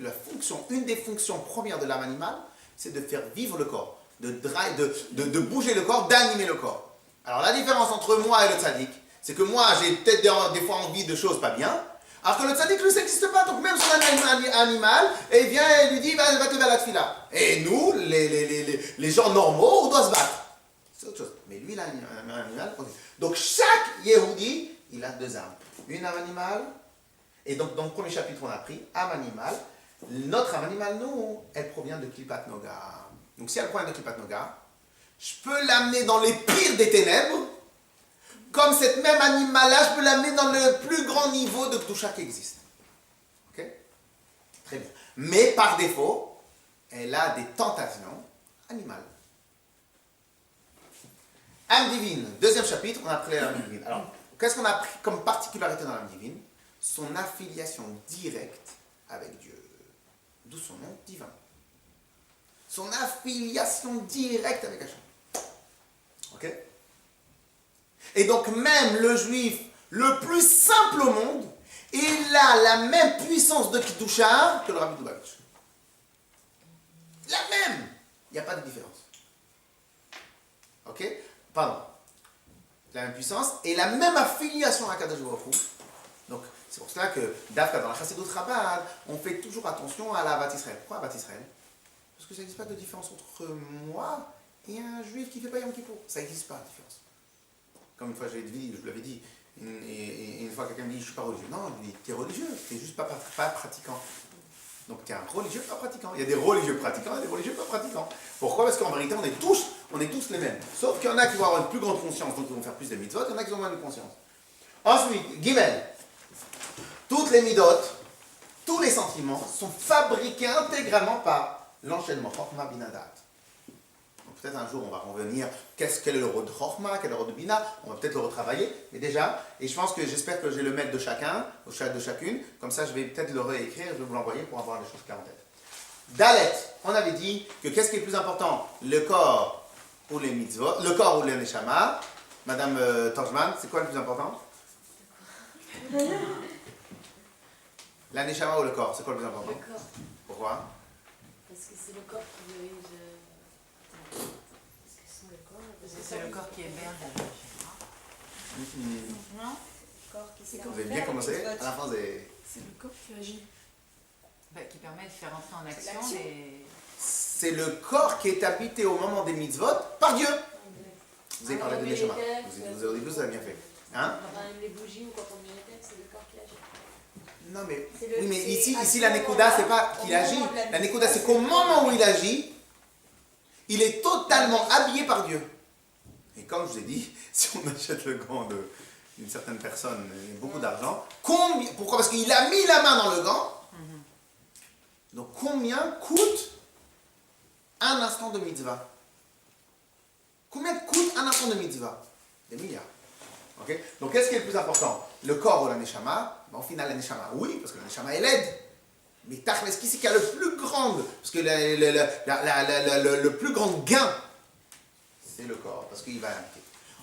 une des fonctions premières de l'âme animale, c'est de faire vivre le corps, de bouger le corps, d'animer le corps. Alors la différence entre moi et le tzaddik, c'est que moi, j'ai peut-être des fois envie de choses pas bien, alors que le tzaddik, lui, ça n'existe pas. Donc même son animal, il vient et lui dit, va te vers la tfila. Et nous, les gens normaux, on doit se battre. C'est autre chose. Mais lui, il a un animal. Donc chaque Yehudi, il a deux âmes. Une âme animale, et donc dans le premier chapitre, on a pris âme animale. Notre âme animale, nous, elle provient de Klipat Noga. Donc si elle provient de Klipat Noga, je peux l'amener dans les pires des ténèbres, comme cette même animal-là, je peux l'amener dans le plus grand niveau de Kedusha qui existe. Ok? Très bien. Mais par défaut, elle a des tentations animales. Âme divine, deuxième chapitre, on a appris l'âme divine. Alors, qu'est-ce qu'on a pris comme particularité dans l'âme divine? Son affiliation directe avec Dieu. D'où son nom divin. Son affiliation directe avec Hachem. Ok? Et donc même le juif le plus simple au monde, il a la même puissance de Kedusha que le Rabbi Lubavitch. La même. Il n'y a pas de différence. Ok? Pardon. La même puissance et la même affiliation à Kadosh Baruch Hu. Donc c'est pour cela que Dafka dans la Chassidut Chabad, on fait toujours attention à la Avat Israël. Pourquoi Avat Israël? Parce que ça n'existe pas de différence entre moi et un juif qui ne fait pas Yom Kippour. Ça n'existe pas de différence. Comme une fois je vous l'avais dit, une fois quelqu'un me dit je ne suis pas religieux. Non, je lui dis tu es religieux, tu n'es juste pas pratiquant. Donc tu es un religieux pas pratiquant. Il y a des religieux pratiquants et des religieux pas pratiquants. Pourquoi? Parce qu'en vérité on est tous les mêmes. Sauf qu'il y en a qui vont avoir une plus grande conscience, donc ils vont faire plus de mitzvot, il y en a qui ont moins de conscience. Ensuite, Gimel. Toutes les midot, tous les sentiments sont fabriqués intégralement par l'enchaînement. Chokhmah, Bina, Da'at. Peut-être un jour on va revenir, quel est le rôle de Chokhmah, quel est le rôle de Bina, on va peut-être le retravailler, mais déjà, et j'espère que j'ai le maître de chacun, au chat de chacune, comme ça je vais peut-être le réécrire, je vais vous l'envoyer pour avoir les choses claires en tête. Dalet, on avait dit que qu'est-ce qui est le plus important? Le corps ou les mitzvot, le corps ou les neshama. Madame Torjman, c'est quoi le plus important? La neshama ou le corps, c'est quoi le plus important? Le corps. Pourquoi? Parce que c'est le corps qui dirige. Parce que c'est le corps. Parce que c'est le corps qui héberge la Non? Le corps qui C'est sert comme Vous avez bien commencé, à la fin c'est... C'est le corps qui agit. qui permet de faire entrer en action l'action. C'est le corps qui est habité au moment des mitzvot par Dieu. Vous avez parlé de neshama. Au début, vous avez bien fait. Hein? Quand on allume les bougies ou quand on met les textes, c'est le corps qui agit. Non mais, C'est oui, mais c'est ici à la ce Nekuda, c'est moment-là, pas qu'il au agit. moment de la La mise Nekuda, en c'est place, qu'au moment où il agit, il est totalement habillé par Dieu. Et comme je vous ai dit, si on achète le gant d'une certaine personne, beaucoup d'argent, pourquoi? Parce qu'il a mis la main dans le gant. Donc combien coûte un instant de mitzvah? Combien coûte un instant de mitzvah? Des milliards. Okay? Donc qu'est-ce qui est le plus important? Le corps ou la neshama? Au final, la neshama, oui, parce que la neshama est laide. Mais tachlis, qui c'est qui a le plus grand? Parce que le plus grand gain, c'est le corps, parce qu'il va habiter.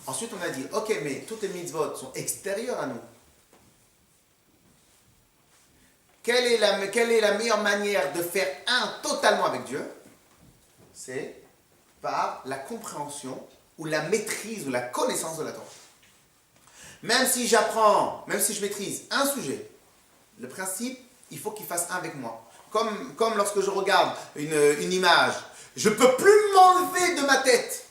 Ensuite, on a dit, ok, mais toutes les mitzvot sont extérieures à nous. Quelle est la meilleure manière de faire un totalement avec Dieu? C'est par la compréhension ou la maîtrise ou la connaissance de la Torah. Même si je maîtrise un sujet, le principe, il faut qu'il fasse un avec moi. Comme lorsque je regarde une image, je ne peux plus m'enlever de ma tête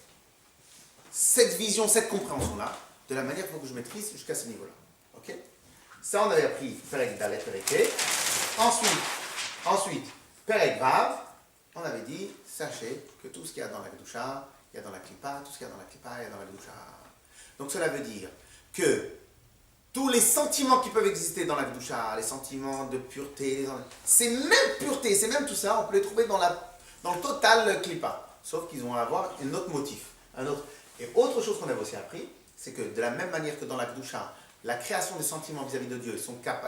cette vision, cette compréhension-là, de la manière qu'il faut que je maîtrise jusqu'à ce niveau-là. Ok? Ça, on avait appris Perek Dalet, Perek He. Ensuite, Perek Vav, on avait dit, sachez que tout ce qu'il y a dans la Kedusha, il y a dans la Klippa, tout ce qu'il y a dans la Klippa, il y a dans la Kedusha. Donc cela veut dire que tous les sentiments qui peuvent exister dans la Kedusha, les sentiments de pureté, ces mêmes puretés, c'est même tout ça, on peut les trouver dans le total Klippa. Sauf qu'ils vont avoir un autre motif. Et autre chose qu'on avait aussi appris, c'est que de la même manière que dans la Kedusha, la création des sentiments vis-à-vis de Dieu, ils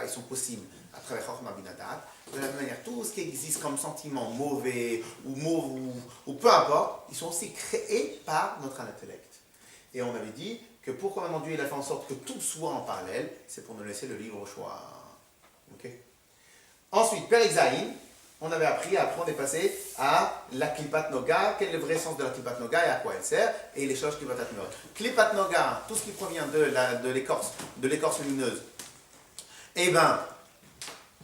sont possibles à travers Chokhmah Bina Da'at. De la même manière, tout ce qui existe comme sentiment mauvais ou peu importe, ils sont aussi créés par notre intellect. Et on avait dit que pourquoi maintenant Dieu il a fait en sorte que tout soit en parallèle, c'est pour nous laisser le libre choix. Ok. Ensuite, Perek Zayin, on avait appris, après on est passé à la Klipat Noga, quel est le vrai sens de la Klipat Noga et à quoi elle sert, et les choses Klipat Atmeot. Klipat Noga, tout ce qui provient de l'écorce lumineuse, eh bien,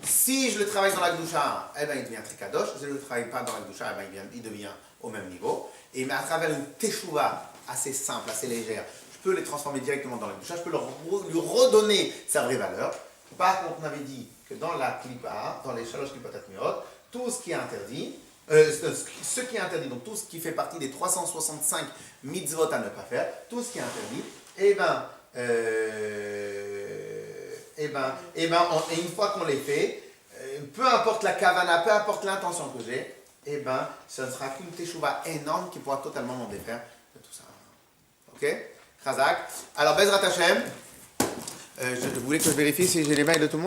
si je le travaille dans la Kedusha, eh ben, il devient Trikadosh. Si je ne le travaille pas dans la Kedusha, eh ben, il devient au même niveau. Et mais à travers une Teshuvah assez simple, assez légère, je peux les transformer directement dans la Kedusha, je peux lui redonner sa vraie valeur. Par contre, on avait dit que dans la Klippa, dans les Shalosh Klippat Atmeot, tout ce qui est interdit, ce qui est interdit, donc tout ce qui fait partie des 365 mitzvot à ne pas faire, tout ce qui est interdit, et une fois qu'on les fait, peu importe la kavana, peu importe l'intention que j'ai, ce ne sera qu'une teshuva énorme qui pourra totalement m'en défaire de tout ça. Ok? Chazak. Alors, Bezrat Hashem, je voulais que je vérifie si j'ai les mails de tout le monde.